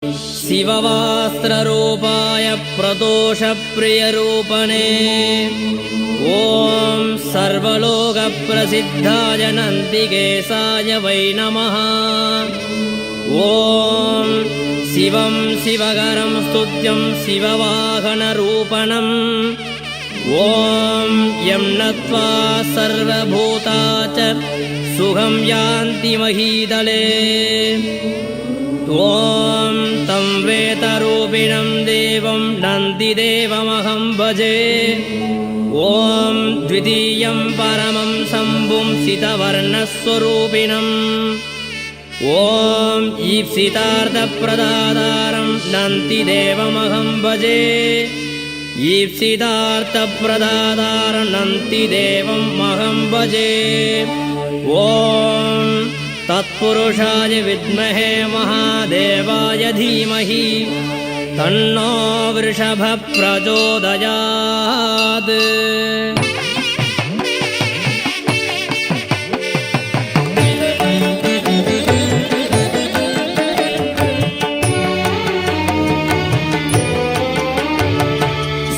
शिववास्त्ररूपाय प्रदोषप्रियरूपणे ॐ सर्वलोकप्रसिद्धाय नन्दिकेशाय वै नमः। ॐ शिवं शिवकरं स्तुत्यं शिववाहनरूपणम् ॐ यं नत्वा सर्वभूता च सुखं यान्ति महीतले। ॐ तं वेतरूपिणं देवं नन्दिदेवमहं भजे। ॐ द्वितीयं परमं शम्भुं सितवर्णस्वरूपिणम् ॐ ईप्सितार्थप्रदातारं नन्दिदेवमहं भजे। ईप्सितार्थप्रदातारं नन्दिदेवमहं भजे। ॐ तत्पुरुषाय विद्महे महादेवाय धीमहि तन्नो वृषभः प्रचोदयात्।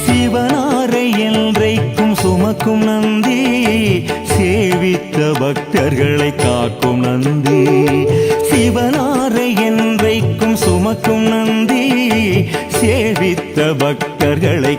சிவனாரை என்றைக்கும் சுமக்கும் நந்தி, சேவித்த பக்தர்களை காக்கும் நந்தி. சிவனாரை என்றைக்கும் சுமக்கும் நந்தி, சேவித்த பக்தர்களை